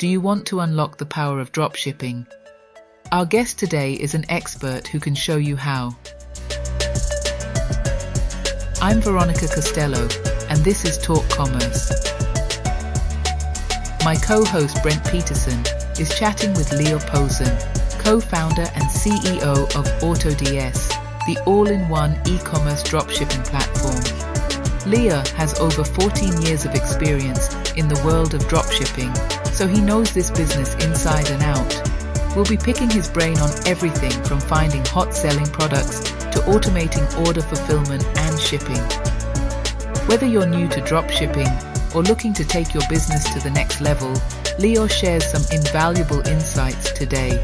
Do you want to unlock the power of dropshipping? Our guest today is an expert who can show you how. I'm Veronica Costello, and this is Talk Commerce. My co-host Brent Peterson is chatting with Lior Pozin, co-founder and CEO of Autodesk, the all-in-one e-commerce dropshipping platform. Lior has over 14 years of experience in the world of dropshipping, so he knows this business inside and out. We'll be picking his brain on everything from finding hot-selling products to automating order fulfillment and shipping. Whether you're new to dropshipping or looking to take your business to the next level, Lior shares some invaluable insights today.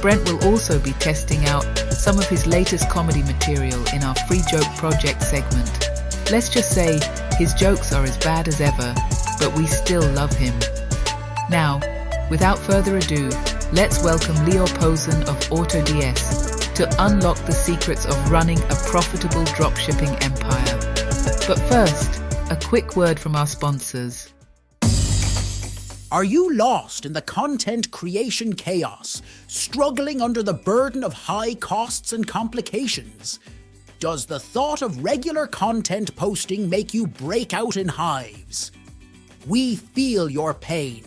Brent will also be testing out some of his latest comedy material in our Free Joke Project segment. Let's just say his jokes are as bad as ever, but we still love him. Now, without further ado, let's welcome Lior Pozin of Autodesk to unlock the secrets of running a profitable dropshipping empire. But first, a quick word from our sponsors. Are you lost in the content creation chaos, struggling under the burden of high costs and complications? Does the thought of regular content posting make you break out in hives? We feel your pain,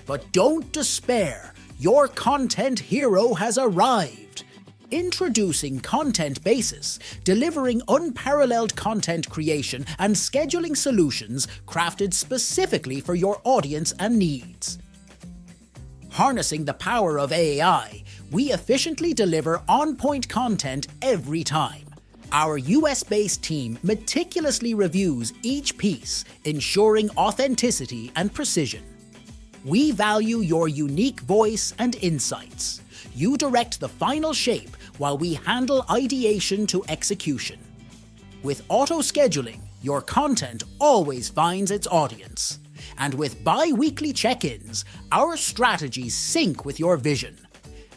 but don't despair. Your content hero has arrived. Introducing Content Basis, delivering unparalleled content creation and scheduling solutions crafted specifically for your audience and needs. Harnessing the power of AI, we efficiently deliver on-point content every time. Our US-based team meticulously reviews each piece, ensuring authenticity and precision. We value your unique voice and insights. You direct the final shape while we handle ideation to execution. With auto-scheduling, your content always finds its audience. And with bi-weekly check-ins, our strategies sync with your vision.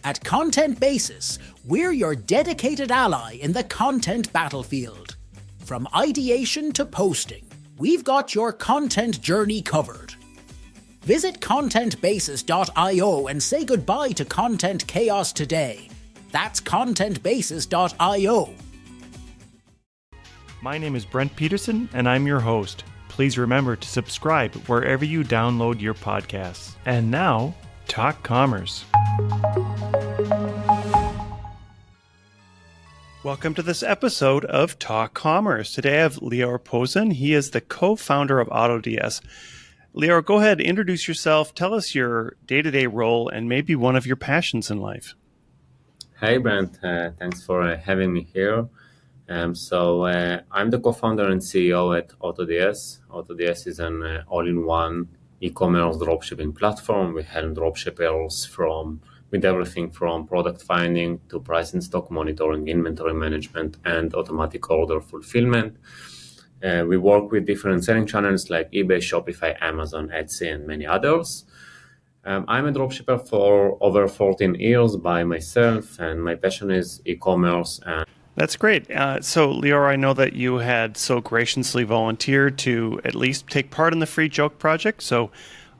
At Content Basis, we're your dedicated ally in the content battlefield. From ideation to posting, we've got your content journey covered. Visit contentbasis.io and say goodbye to content chaos today. That's contentbasis.io. My name is Brent Peterson, and I'm your host. Please remember to subscribe wherever you download your podcasts. And now, Talk Commerce. Welcome to this episode of Talk Commerce. Today I have Lior Pozin. He is the co-founder of Autodesk. Lior, go ahead, introduce yourself, tell us your day-to-day role, and maybe one of your passions in life. Hi, Brent. Thanks for having me here. I'm the co-founder and CEO at Autodesk. Autodesk is an all-in-one e-commerce dropshipping platform. We help dropshippers with everything from product finding to price and stock monitoring, inventory management, and automatic order fulfillment. We work with different selling channels like eBay, Shopify, Amazon, Etsy, and many others. I'm a dropshipper for over 14 years by myself, and my passion is e-commerce. That's great. So, Lior, I know that you had so graciously volunteered to at least take part in the Free Joke Project. So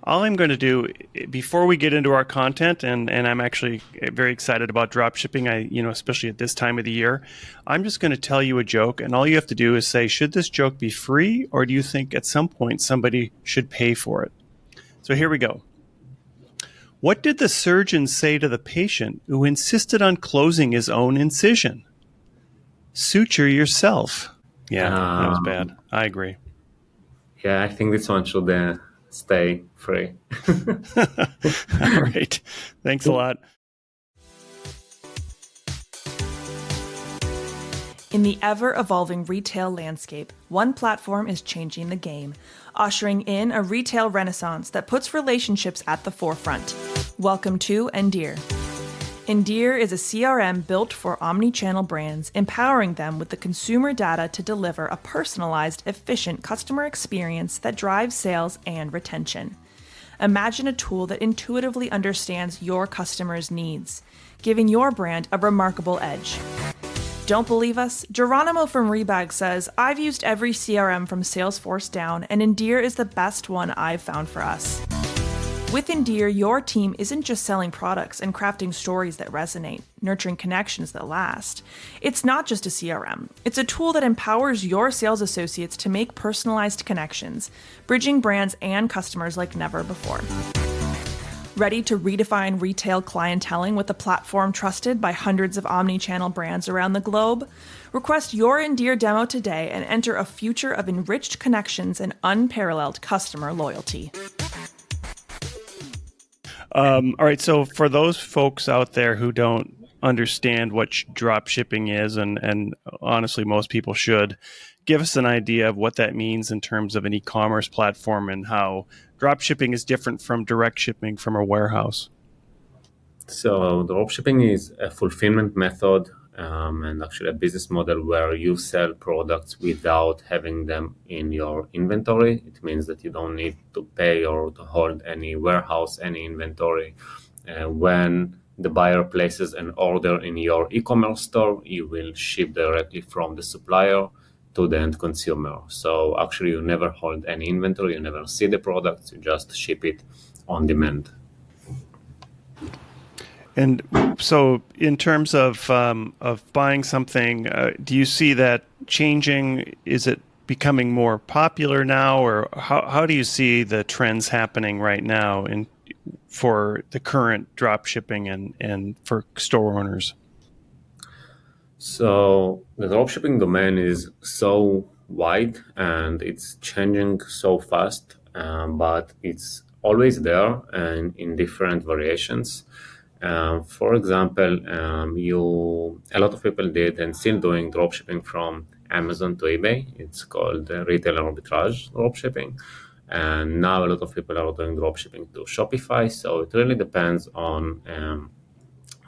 all I'm going to do before we get into our content, and I'm actually very excited about dropshipping, especially at this time of the year, I'm just going to tell you a joke, and all you have to do is say, should this joke be free, or do you think at some point somebody should pay for it? So here we go. What did the surgeon say to the patient who insisted on closing his own incision? Suture yourself. Yeah, that was bad. I agree. Yeah, I think this one should stay free. All right. Thanks a lot. In the ever-evolving retail landscape, one platform is changing the game, ushering in a retail renaissance that puts relationships at the forefront. Welcome to Endear. Endear is a CRM built for omni-channel brands, empowering them with the consumer data to deliver a personalized, efficient customer experience that drives sales and retention. Imagine a tool that intuitively understands your customers' needs, giving your brand a remarkable edge. Don't believe us? Geronimo from Rebag says, I've used every CRM from Salesforce down, and Endear is the best one I've found for us. With Endear, your team isn't just selling products and crafting stories that resonate, nurturing connections that last. It's not just a CRM. It's a tool that empowers your sales associates to make personalized connections, bridging brands and customers like never before. Ready to redefine retail clienteling with a platform trusted by hundreds of omni-channel brands around the globe? Request your Endear demo today and enter a future of enriched connections and unparalleled customer loyalty. All right, so for those folks out there who don't understand what drop shipping is, and honestly, most people should, give us an idea of what that means in terms of an e-commerce platform and how drop shipping is different from direct shipping from a warehouse. So dropshipping is a fulfillment method and actually a business model where you sell products without having them in your inventory. It means that you don't need to pay or to hold any warehouse, any inventory. When the buyer places an order in your e-commerce store, you will ship directly from the supplier to the end consumer. So actually you never hold any inventory, you never see the products, you just ship it on demand. And so, in terms of buying something, do you see that changing? Is it becoming more popular now, or how do you see the trends happening right now for the current drop shipping and for store owners? So the dropshipping domain is so wide and it's changing so fast, but it's always there and in different variations. For example, a lot of people did and still doing dropshipping from Amazon to eBay. It's called retail arbitrage dropshipping. And now a lot of people are doing dropshipping to Shopify. So it really depends on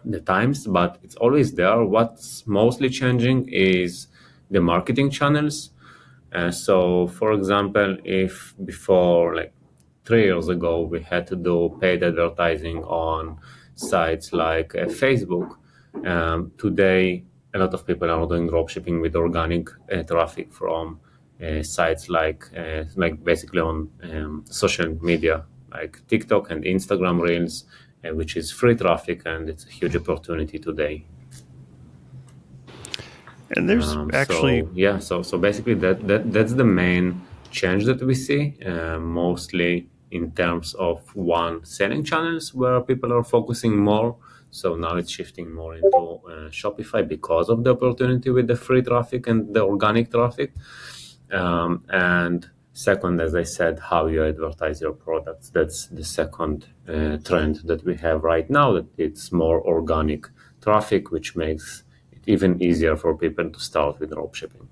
the times, but it's always there. What's mostly changing is the marketing channels. So for example, if before like 3 years ago, we had to do paid advertising on sites like Facebook. Today, a lot of people are doing dropshipping with organic traffic from sites like basically on social media like TikTok and Instagram Reels, which is free traffic, and it's a huge opportunity today. And there's actually so basically that's the main change that we see, mostly in terms of selling channels where people are focusing more. So now it's shifting more into Shopify because of the opportunity with the free traffic and the organic traffic. And second, as I said, how you advertise your products. That's the second trend that we have right now, that it's more organic traffic, which makes it even easier for people to start with dropshipping.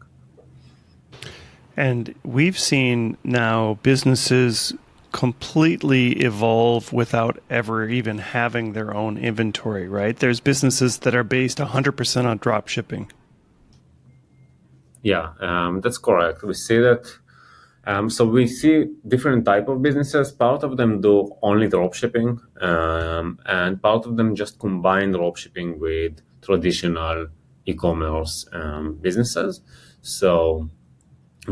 And we've seen now businesses completely evolve without ever even having their own inventory, right? There's businesses that are based 100% on drop shipping. Yeah, that's correct. We see that. So we see different type of businesses. Part of them do only drop shipping, and part of them just combine drop shipping with traditional e-commerce businesses. So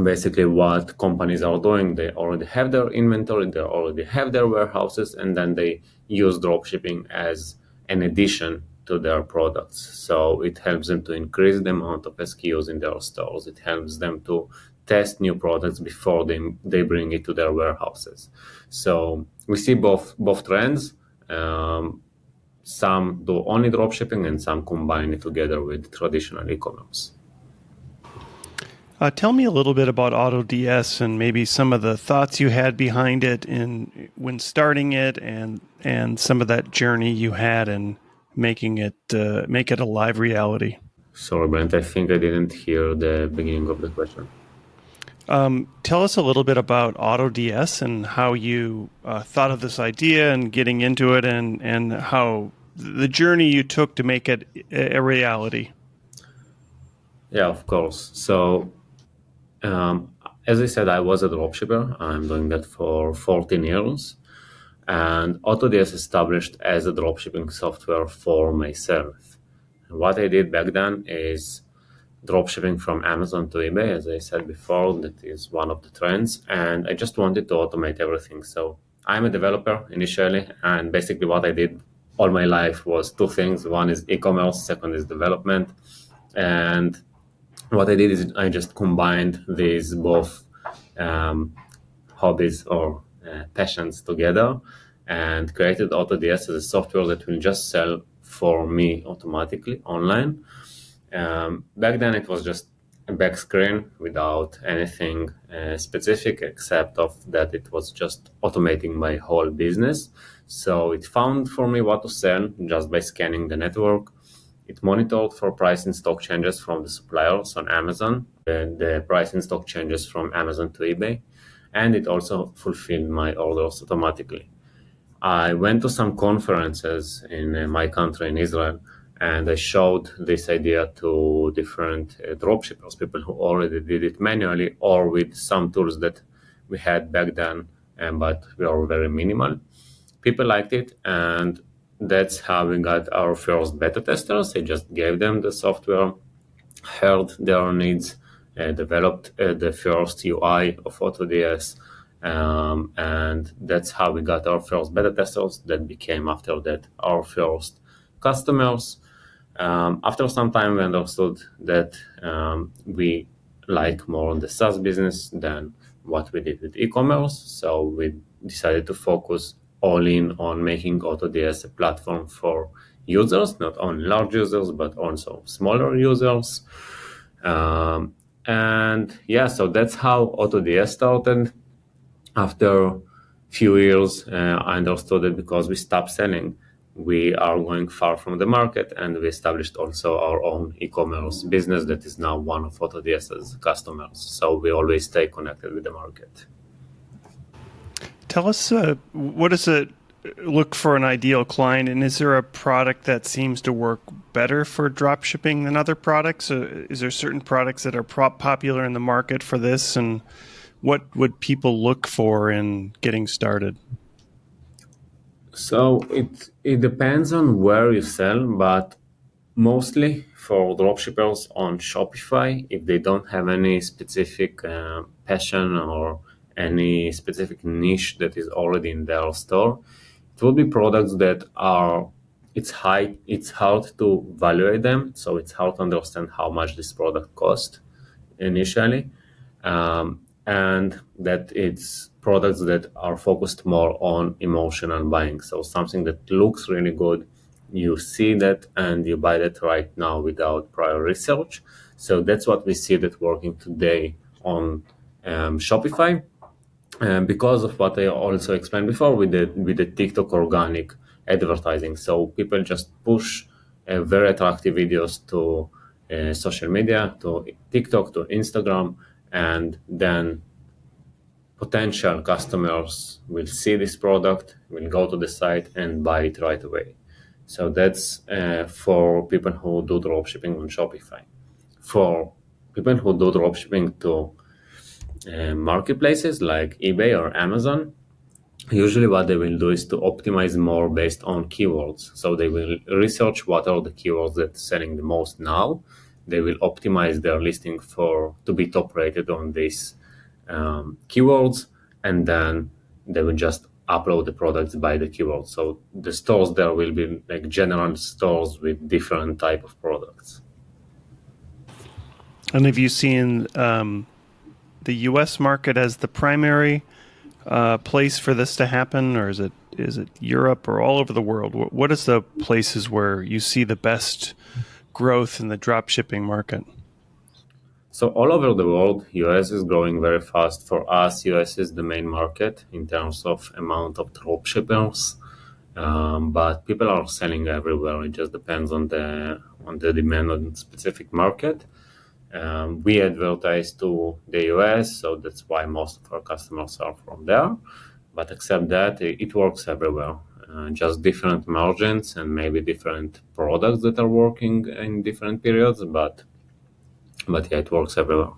basically what companies are doing, they already have their inventory, they already have their warehouses, and then they use dropshipping as an addition to their products. So it helps them to increase the amount of SKUs in their stores. It helps them to test new products before they bring it to their warehouses. So we see both trends. Some do only dropshipping and some combine it together with traditional e-commerce. Tell me a little bit about Autodesk and maybe some of the thoughts you had behind it when starting it, and some of that journey you had in make it a live reality. Sorry, Brent, I think I didn't hear the beginning of the question. Tell us a little bit about Autodesk and how you thought of this idea and getting into it, and how the journey you took to make it a reality. Yeah, of course. So as I said, I was a dropshipper. I'm doing that for 14 years. And Autodesk established as a dropshipping software for myself. And what I did back then is dropshipping from Amazon to eBay. As I said before, that is one of the trends. And I just wanted to automate everything. So I'm a developer initially, and basically what I did all my life was two things. One is e-commerce, second is development. And what I did is I just combined these both hobbies or passions together and created AutoDS as a software that will just sell for me automatically online. Back then it was just a back screen without anything specific except of that it was just automating my whole business. So it found for me what to sell just by scanning the network. It monitored for price and stock changes from the suppliers on Amazon, the price and stock changes from Amazon to eBay, and it also fulfilled my orders automatically. I went to some conferences in my country, in Israel, and I showed this idea to different dropshippers, people who already did it manually or with some tools that we had back then, but we are very minimal. People liked it, and that's how we got our first beta testers. I just gave them the software, heard their needs, developed the first UI of AutoDS, and that's how we got our first beta testers that became after that our first customers. After some time, we understood that we like more on the SaaS business than what we did with e-commerce. So we decided to focus all in on making AutoDS a platform for users, not only large users, but also smaller users. And yeah, so that's how AutoDS started. After a few years, I understood that because we stopped selling, we are going far from the market, and we established also our own e-commerce business that is now one of AutoDS's customers. So we always stay connected with the market. Tell us, what does it look for an ideal client, and is there a product that seems to work better for dropshipping than other products? Is there certain products that are popular in the market for this, and what would people look for in getting started? So it depends on where you sell, but mostly for dropshippers on Shopify, if they don't have any specific passion or any specific niche that is already in their store, it will be products that are, it's hard to evaluate them, so it's hard to understand how much this product cost initially, and that it's products that are focused more on emotional buying. So something that looks really good, you see that and you buy that right now without prior research. So that's what we see that working today on Shopify. Because of what I also explained before with the TikTok organic advertising. So people just push very attractive videos to social media, to TikTok, to Instagram, and then potential customers will see this product, will go to the site and buy it right away. So that's for people who do dropshipping on Shopify. For people who do dropshipping to marketplaces like eBay or Amazon, usually what they will do is to optimize more based on keywords. So they will research what are the keywords that are selling the most now. They will optimize their listing to be top rated on these keywords, and then they will just upload the products by the keywords. So the stores there will be like general stores with different type of products. And have you seen the U.S. market as the primary place for this to happen, or is it Europe or all over the world? What is the places where you see the best growth in the dropshipping market? So all over the world, US is growing very fast. For us, US is the main market in terms of amount of dropshippers. But people are selling everywhere. It just depends on the demand on the specific market. We advertise to the US, so that's why most of our customers are from there. But except that, it works everywhere. Just different margins and maybe different products that are working in different periods, but yeah, it works everywhere.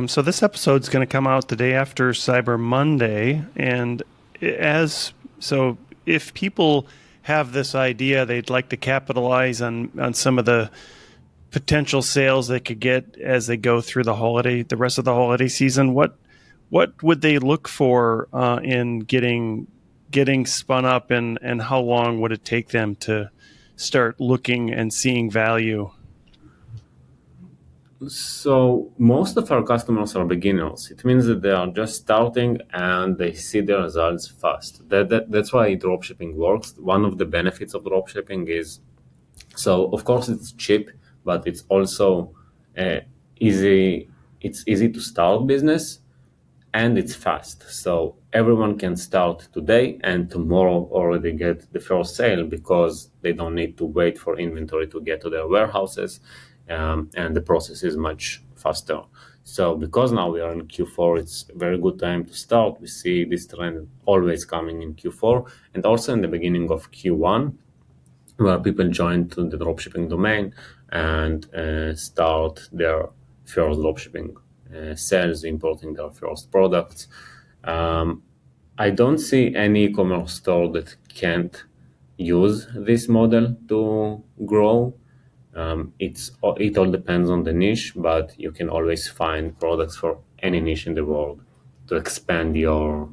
So this episode's going to come out the day after Cyber Monday, and if people have this idea, they'd like to capitalize on some of the potential sales they could get as they go through the rest of the holiday season. What what would they look for in getting spun up, and how long would it take them to start looking and seeing value? So most of our customers are beginners. It means that they are just starting and they see the results fast. That's why dropshipping works. One of the benefits of dropshipping is, so of course it's cheap, but it's also easy. It's easy to start business, and it's fast. So everyone can start today and tomorrow already get the first sale because they don't need to wait for inventory to get to their warehouses, and the process is much faster. So because now we are in Q4, it's a very good time to start. We see this trend always coming in Q4 and also in the beginning of Q1, where people join to the dropshipping domain and start their first dropshipping sales, importing their first products. I don't see any e-commerce store that can't use this model to grow. It all depends on the niche, but you can always find products for any niche in the world to expand your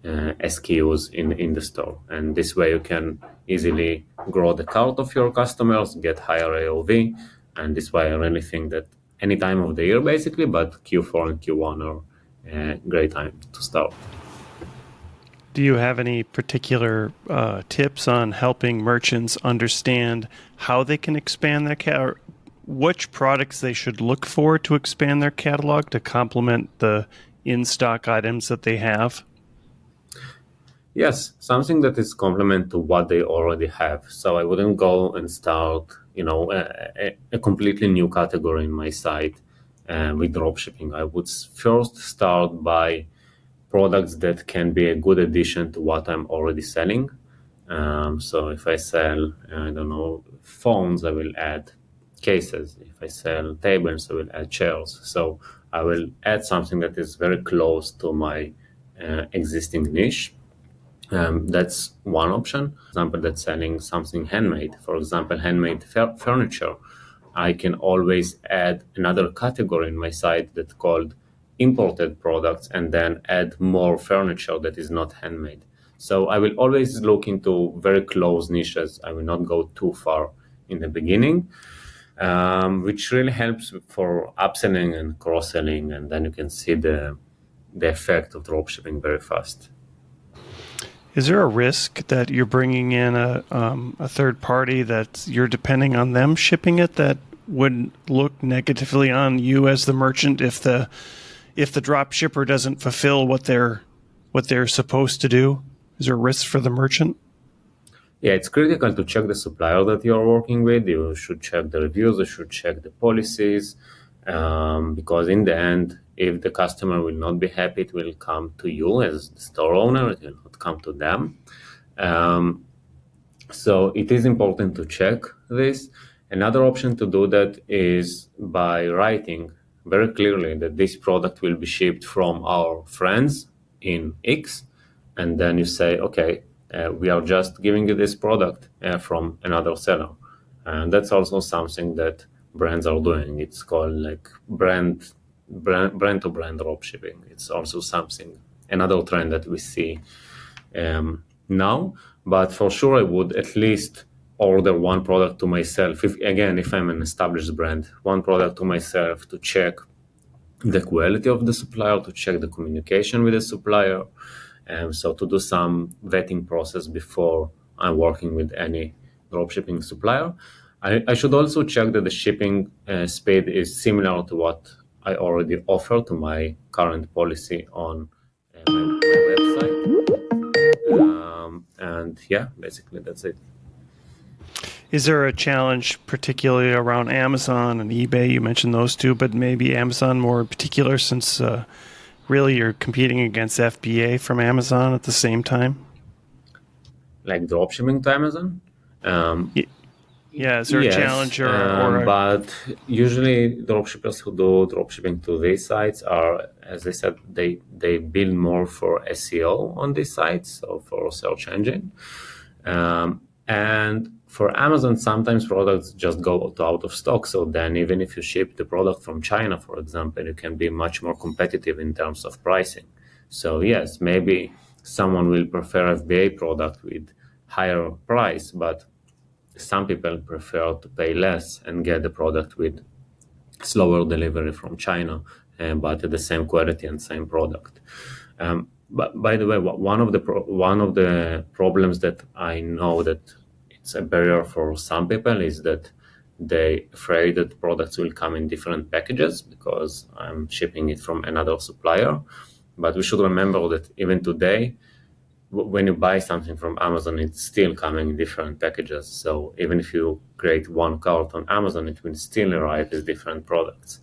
SKUs in the store. And this way you can easily grow the cart of your customers, get higher AOV. And this way I really think that any time of the year basically, but Q4 and Q1 are a great time to start. Do you have any particular tips on helping merchants understand how they can expand their catalog, which products they should look for to expand their catalog to complement the in-stock items that they have? Yes, something that is complement to what they already have. So I wouldn't go and start, a completely new category in my site with dropshipping. I would first start by products that can be a good addition to what I'm already selling. So if I sell, phones, I will add cases. If I sell tables, I will add chairs. So I will add something that is very close to my existing niche. That's one option. For example, that's selling something handmade. For example, handmade furniture. I can always add another category in my site that's called imported products and then add more furniture that is not handmade. So I will always look into very close niches. I will not go too far in the beginning, which really helps for upselling and cross-selling, and then you can see the effect of dropshipping very fast. Is there a risk that you're bringing in a third party that you're depending on them shipping it that would look negatively on you as the merchant if the drop shipper doesn't fulfill what they're supposed to do? Is there a risk for the merchant? Yeah, it's critical to check the supplier that you're working with. You should check the reviews, you should check the policies, because in the end, if the customer will not be happy, it will come to you as the store owner, it will not come to them. So it is important to check this. Another option to do that is by writing very clearly that this product will be shipped from our friends in X, and then you say, okay, we are just giving you this product from another seller. And that's also something that brands are doing. It's called like brand to brand dropshipping. It's also another trend that we see now. But for sure, I would at least order one product to myself. If I'm an established brand, one product to myself to check the quality of the supplier, to check the communication with the supplier. So to do some vetting process before I'm working with any dropshipping supplier. I should also check that the shipping speed is similar to what I already offer to my current policy on my website. And yeah, basically that's it. Is there a challenge particularly around Amazon and eBay? You mentioned those two, but maybe Amazon more in particular, since really you're competing against FBA from Amazon at the same time? Like dropshipping to Amazon? Yeah, is there a challenge but usually dropshippers who do dropshipping to these sites are, as I said, they build more for SEO on these sites, so for search engine. And for Amazon, sometimes products just go out of stock. So then even if you ship the product from China, for example, you can be much more competitive in terms of pricing. So yes, maybe someone will prefer FBA product with higher price, but some people prefer to pay less and get the product with slower delivery from China, but at the same quality and same product. But by the way, one of the problems that I know that it's a barrier for some people is that they afraid that products will come in different packages because I'm shipping it from another supplier. But we should remember that even today, when you buy something from Amazon, it's still coming in different packages. So even if you create one cart on Amazon, it will still arrive as different products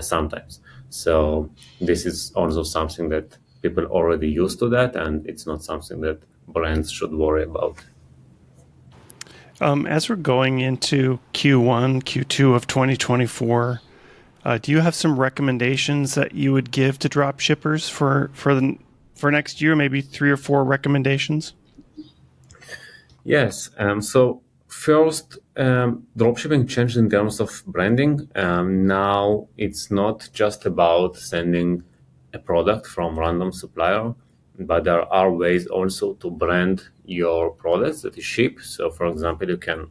sometimes. So this is also something that people already used to that, and it's not something that brands should worry about. As we're going into Q1, Q2 of 2024, do you have some recommendations that you would give to drop shippers for next year, maybe 3 or 4 recommendations? Yes. So first, dropshipping changed in terms of branding. Now it's not just about sending a product from random supplier, but there are ways also to brand your products that you ship. So for example, you can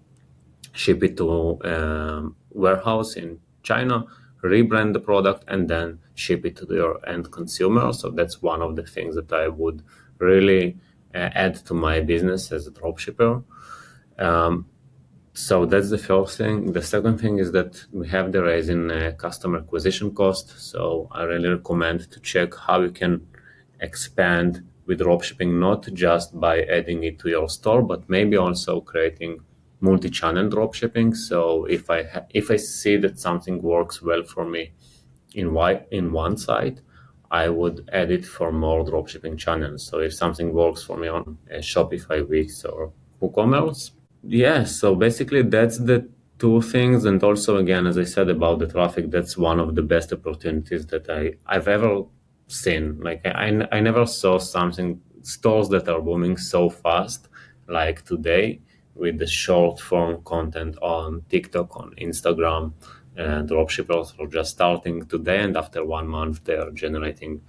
ship it to a warehouse in China, rebrand the product, and then ship it to your end consumer. So that's one of the things that I would really add to my business as a dropshipper. So that's the first thing. The second thing is that we have the rise in customer acquisition cost. So I really recommend to check how you can expand with dropshipping, not just by adding it to your store, but maybe also creating multi-channel dropshipping. So if I see that something works well for me in one site, I would add it for more dropshipping channels. So if something works for me on Shopify, Wix, or WooCommerce, yes. So basically, that's the 2 things. And also, again, as I said about the traffic, that's one of the best opportunities that I've ever seen. Like I never saw stores that are booming so fast like today, with the short form content on TikTok, on Instagram. And dropshippers are just starting today, and after 1 month, they are generating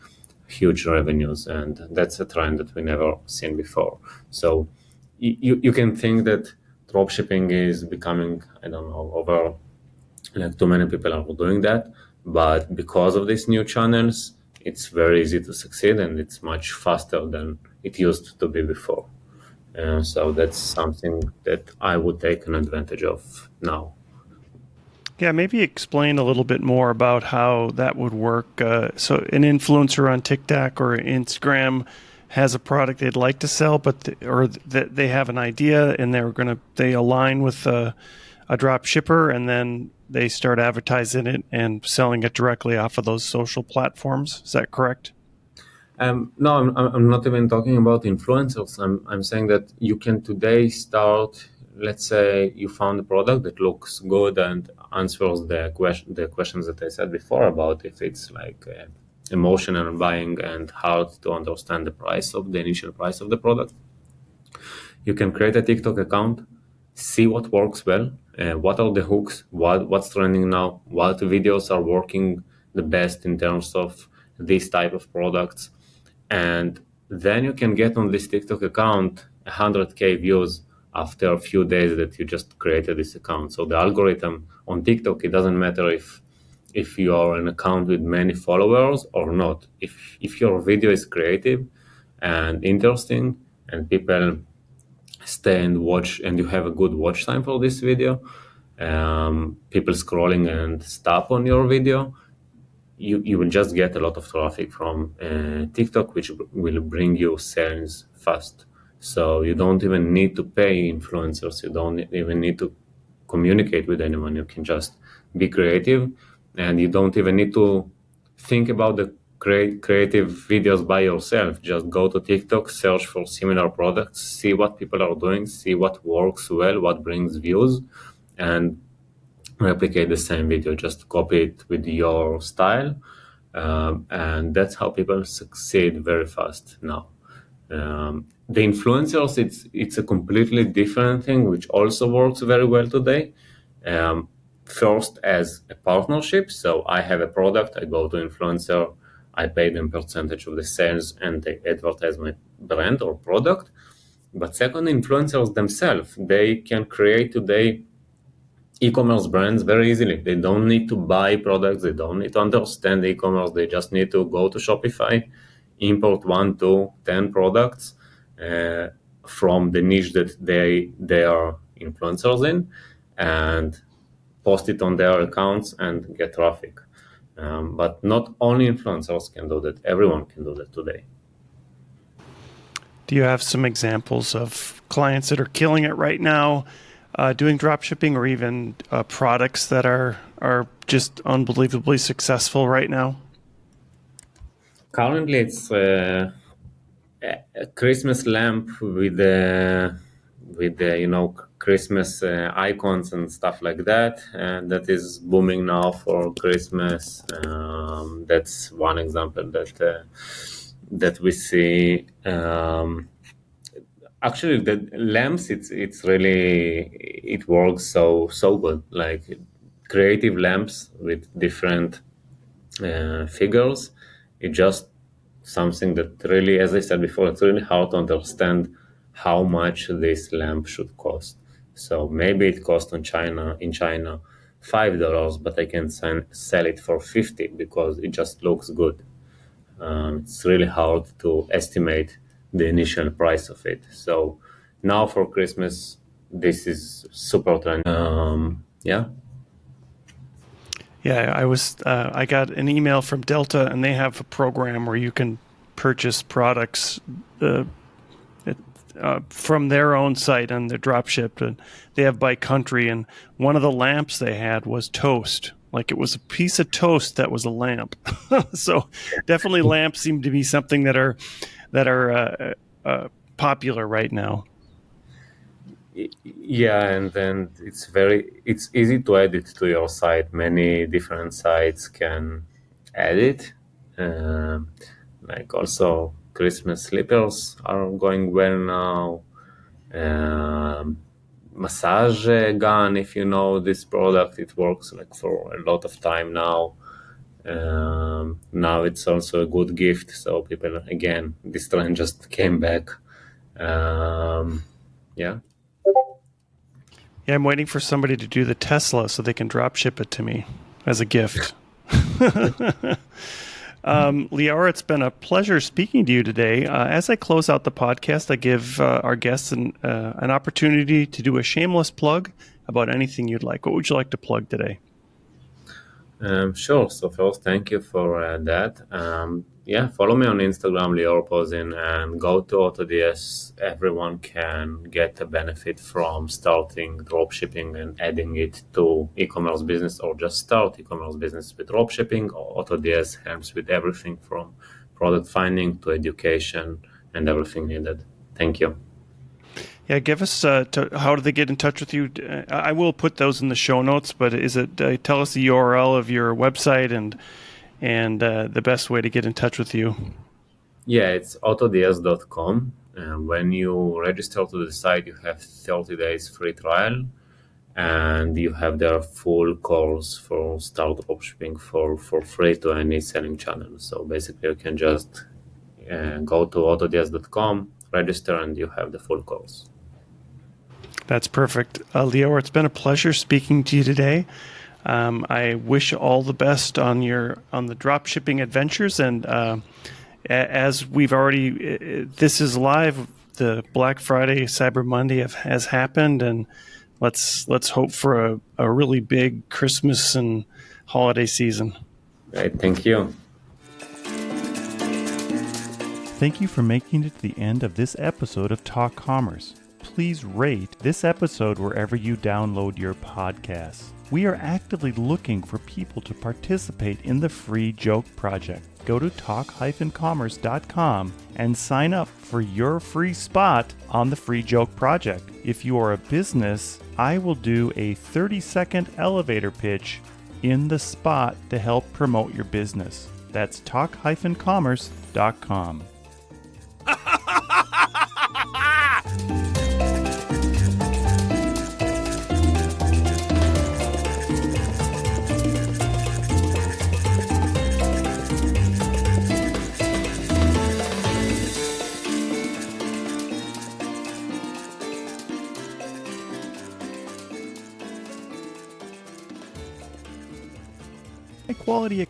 huge revenues. And that's a trend that we never seen before. So you can think that dropshipping is becoming, I don't know, over, like too many people are doing that. But because of these new channels, it's very easy to succeed, and it's much faster than it used to be before. So that's something that I would take an advantage of now. Yeah, maybe explain a little bit more about how that would work. So an influencer on TikTok or Instagram has a product they'd like to sell, or they have an idea and they align with a drop shipper, and then they start advertising it and selling it directly off of those social platforms. Is that correct? No, I'm not even talking about influencers. I'm saying that you can today start. Let's say you found a product that looks good and answers the questions that I said before about if it's like emotional buying and hard to understand the initial price of the product. You can create a TikTok account, see what works well, what are the hooks, what's trending now, what videos are working the best in terms of this type of products, and then you can get on this TikTok account 100K views after a few days that you just created this account. So the algorithm on TikTok, it doesn't matter if you are an account with many followers or not. If your video is creative and interesting and people stay and watch, and you have a good watch time for this video, people scrolling and stop on your video, you will just get a lot of traffic from TikTok, which will bring you sales fast. So you don't even need to pay influencers. You don't even need to communicate with anyone. You can just be creative, and you don't even need to think about the creative videos by yourself. Just go to TikTok, search for similar products, see what people are doing, see what works well, what brings views, and replicate the same video. Just copy it with your style, and that's how people succeed very fast now. the influencers, it's a completely different thing, which also works very well today. First, as a partnership. So I have a product, I go to influencer, I pay them percentage of the sales, and they advertise my brand or product. But second, influencers themselves, they can create today e-commerce brands very easily. They don't need to buy products. They don't need to understand e-commerce. They just need to go to Shopify, import 1, 2, 10 products from the niche that they are influencers in, and post it on their accounts and get traffic. But not only influencers can do that. Everyone can do that today. Do you have some examples of clients that are killing it right now, doing dropshipping, or even products that are just unbelievably successful right now? Currently, it's a Christmas lamp with the Christmas icons and stuff like that, and that is booming now for Christmas. That's one example that we see. Actually, the lamps, it's really, it works so good. Like creative lamps with different figures. It's just something that really, as I said before, it's really hard to understand how much this lamp should cost. So maybe it costs in China $5, but I can sell it for $50 because it just looks good. It's really hard to estimate the initial price of it. So now for Christmas, this is super trendy. Yeah. Yeah, I got an email from Delta, and they have a program where you can purchase products from their own site on their dropship, and they have by country. And one of the lamps they had was toast. Like it was a piece of toast that was a lamp. So definitely lamps seem to be something that are popular right now. Yeah, and then it's easy to add it to your site. Many different sites can add it. Like also Christmas slippers are going well now. Massage gun, if you know this product, it works like for a lot of time now. Now it's also a good gift. So people, again, this trend just came back. Yeah. Yeah, I'm waiting for somebody to do the Tesla so they can drop ship it to me as a gift. Lior, it's been a pleasure speaking to you today. As I close out the podcast, I give our guests an opportunity to do a shameless plug about anything you'd like. What would you like to plug today? Sure. So first, thank you for that. Follow me on Instagram, Lior Pozin, and go to Autodesk. Everyone can get a benefit from starting dropshipping and adding it to e-commerce business, or just start e-commerce business with dropshipping. Autodesk helps with everything from product finding to education and everything needed. Thank you. Yeah, give us how do they get in touch with you? I will put those in the show notes, but is it tell us the URL of your website and the best way to get in touch with you? Yeah, it's autodesk.com. When you register to the site, you have 30 days free trial, and you have their full course for start dropshipping for free to any selling channel. So basically, you can just go to autodesk.com, register, and you have the full course. That's perfect. Lior, it's been a pleasure speaking to you today. I wish you all the best on the drop shipping adventures. And as we've already, this is live. The Black Friday, Cyber Monday has happened, and let's hope for a really big Christmas and holiday season. Right. Thank you. Thank you for making it to the end of this episode of Talk Commerce. Please rate this episode wherever you download your podcasts. We are actively looking for people to participate in the Free Joke Project. Go to talk-commerce.com and sign up for your free spot on the Free Joke Project. If you are a business, I will do a 30-second elevator pitch in the spot to help promote your business. That's talk-commerce.com. high quality